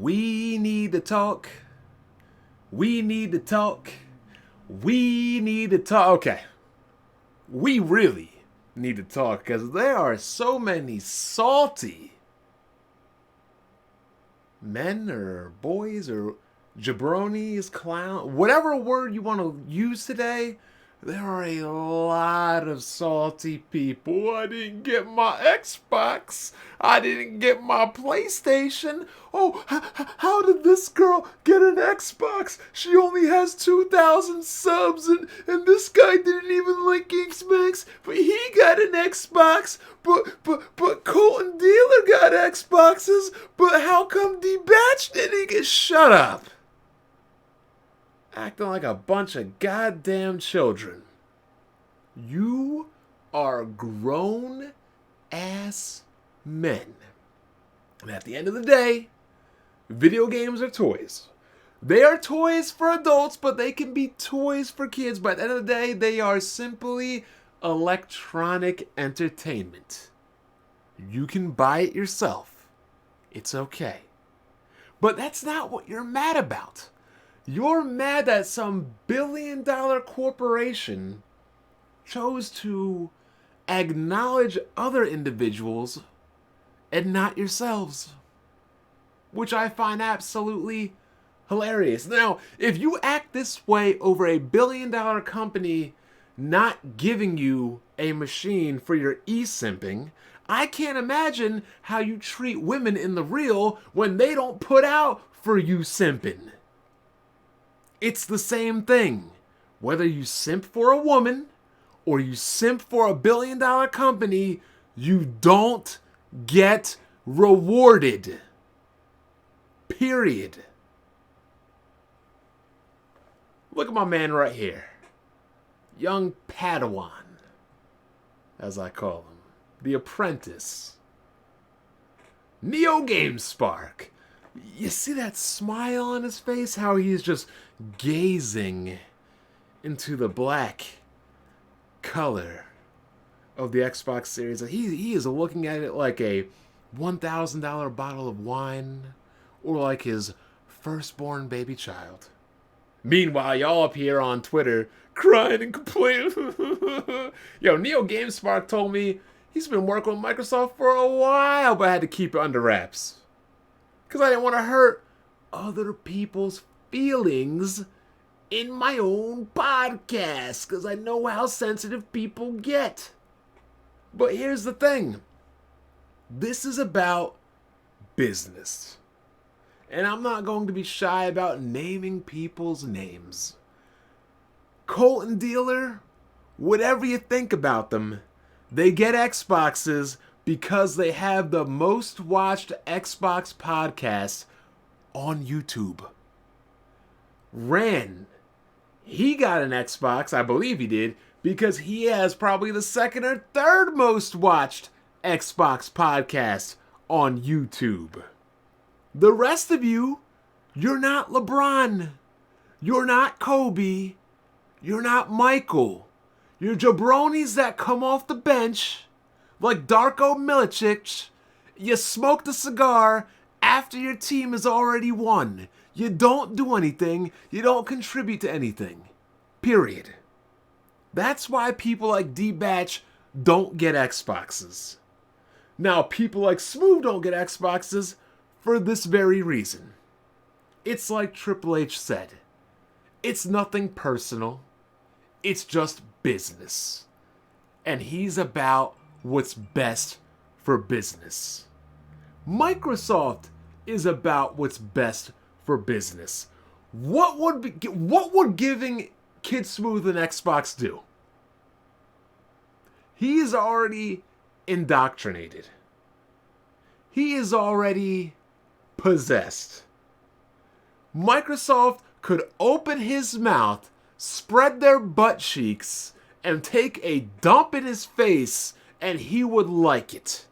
We need to talk. We need to talk. We need to talk. Okay. We really need to talk because there are so many salty men or boys or jabronis, clown, whatever word you want to use today. There are a lot of salty people. I didn't get my Xbox. I didn't get my PlayStation. Oh, how did this girl get an Xbox? She only has 2,000 subs, and this guy didn't even like Xbox, but he got an Xbox. But Colton Dealer got Xboxes. But how come D-Batch didn't get? Shut up. Acting like a bunch of goddamn children. You are grown ass men. And at the end of the day, video games are toys. They are toys for adults, but they can be toys for kids. But at the end of the day, they are simply electronic entertainment. You can buy it yourself. It's okay. But that's not what you're mad about. You're mad that some billion-dollar corporation chose to acknowledge other individuals and not yourselves. Which I find absolutely hilarious. Now, if you act this way over a billion-dollar company not giving you a machine for your e-simping, I can't imagine how you treat women in the real when they don't put out for you simping. It's the same thing. Whether you simp for a woman or you simp for a billion-dollar company, you don't get rewarded. Period. Look at my man right here. Young Padawan, as I call him. The apprentice. Neo Game Spark. You see that smile on his face? How he's just gazing into the black color of the Xbox Series. He is looking at it like a $1,000 bottle of wine or like his firstborn baby child. Meanwhile, y'all up here on Twitter crying and complaining. Yo, Neo GameSpark told me he's been working with Microsoft for a while, but I had to keep it under wraps. Because I didn't want to hurt other people's feelings in my own podcast. Because I know how sensitive people get. But here's the thing. This is about business. And I'm not going to be shy about naming people's names. Colton Dealer, whatever you think about them, they get Xboxes because they have the most watched Xbox podcast on YouTube. Ran, he got an Xbox, I believe he did, because he has probably the second or third most watched Xbox podcast on YouTube. The rest of you, you're not LeBron. You're not Kobe. You're not Michael. You're jabronis that come off the bench like Darko Milicic. You smoked a cigar after your team has already won. You don't do anything. You don't contribute to anything. Period. That's why people like D-Batch don't get Xboxes. Now, people like Smooth don't get Xboxes for this very reason. It's like Triple H said. It's nothing personal. It's just business. And he's about what's best for business. Microsoft is about what's best for business. What would giving Kid Smooth an Xbox do? He is already indoctrinated. He is already possessed. Microsoft could open his mouth, spread their butt cheeks, and take a dump in his face, and he would like it.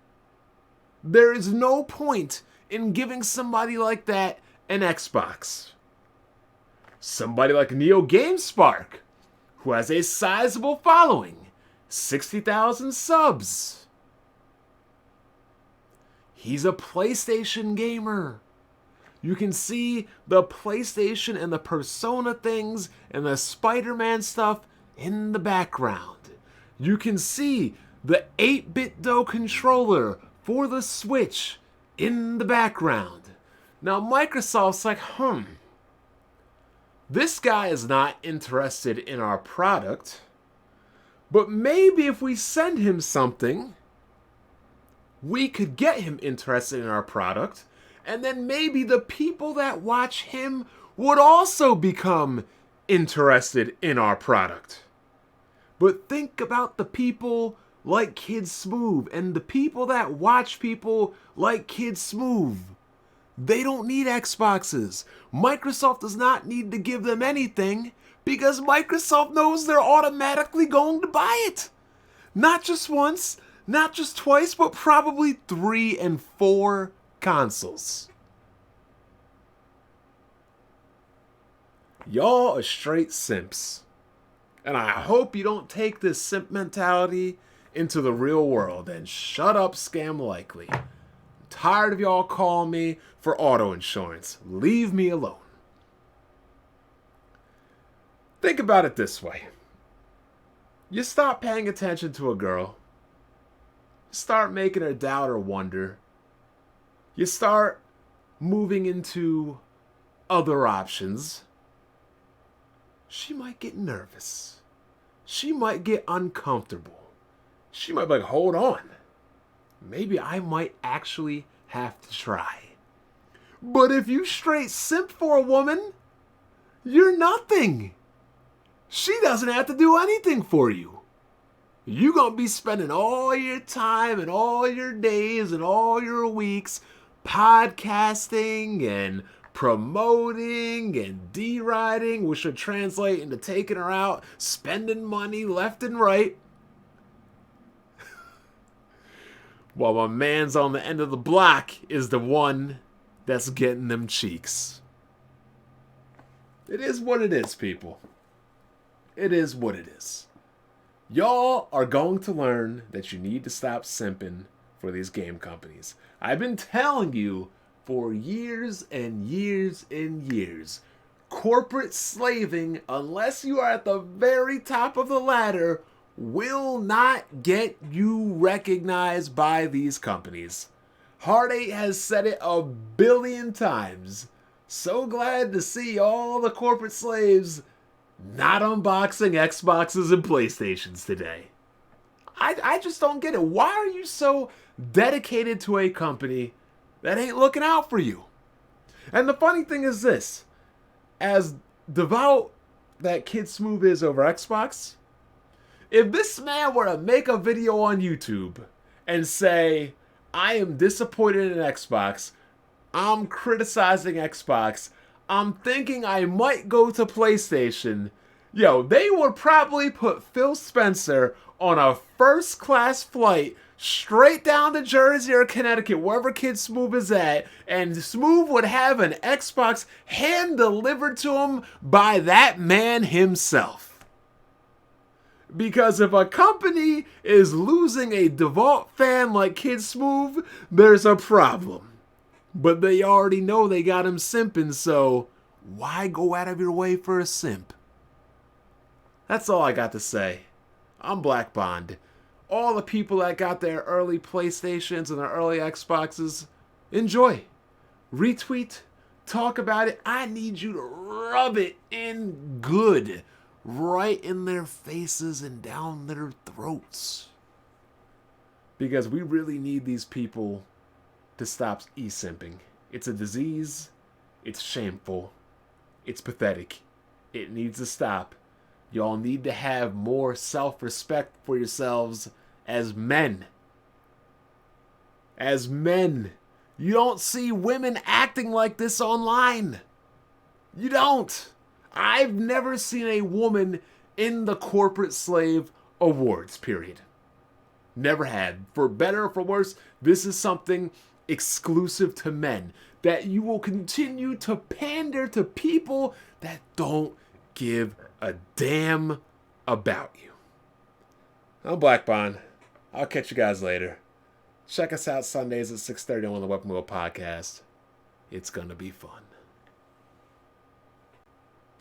There is no point in giving somebody like that an Xbox. Somebody like Neo GameSpark, who has a sizable following, 60,000 subs. He's a PlayStation gamer. You can see the PlayStation and the Persona things and the Spider-Man stuff in the background. You can see the 8-bit-do controller for the Switch in the background. Now Microsoft's like, this guy is not interested in our product, but maybe if we send him something, we could get him interested in our product, and then maybe the people that watch him would also become interested in our product. But think about the people like Kid Smooth and the people that watch people like Kid Smooth. They don't need Xboxes. Microsoft does not need to give them anything because Microsoft knows they're automatically going to buy it. Not just once, not just twice, but probably 3 and 4 consoles. Y'all are straight simps. And I hope you don't take this simp mentality into the real world. And shut up, Scam Likely. I'm tired of y'all calling me for auto insurance. Leave me alone. Think about it this way. You stop paying attention to a girl. You start making her doubt or wonder. You start moving into other options. She might get nervous. She might get uncomfortable. She might be like, hold on. Maybe I might actually have to try. But if you straight simp for a woman, you're nothing. She doesn't have to do anything for you. You're going to be spending all your time and all your days and all your weeks podcasting and promoting and deriding, which should translate into taking her out, spending money left and right. While my man's on the end of the block is the one that's getting them cheeks. It is what it is, people. It is what it is. Y'all are going to learn that you need to stop simping for these game companies. I've been telling you for years and years and years. Corporate slaving, unless you are at the very top of the ladder, will not get you recognized by these companies. Hard 8 has said it 1 billion times. So glad to see all the corporate slaves not unboxing Xboxes and PlayStations today. I just don't get it. Why are you so dedicated to a company that ain't looking out for you? And the funny thing is this. As devout that Kid Smooth is over Xbox, if this man were to make a video on YouTube and say, I am disappointed in Xbox, I'm criticizing Xbox, I'm thinking I might go to PlayStation, they would probably put Phil Spencer on a first-class flight straight down to Jersey or Connecticut, wherever Kid Smooth is at, and Smooth would have an Xbox hand-delivered to him by that man himself. Because if a company is losing a devout fan like Kid Smooth, there's a problem. But they already know they got him simping, so why go out of your way for a simp? That's all I got to say. I'm Black Bond. All the people that got their early PlayStations and their early Xboxes, enjoy. Retweet. Talk about it. I need you to rub it in good. Right in their faces and down their throats. Because we really need these people to stop e-simping. It's a disease. It's shameful. It's pathetic. It needs to stop. Y'all need to have more self-respect for yourselves as men. As men. You don't see women acting like this online. You don't. I've never seen a woman in the corporate slave awards, period. Never had. For better or for worse, this is something exclusive to men. That you will continue to pander to people that don't give a damn about you. I'm Black Bond. I'll catch you guys later. Check us out Sundays at 6:30 on the Weapon Wheel Podcast. It's gonna be fun.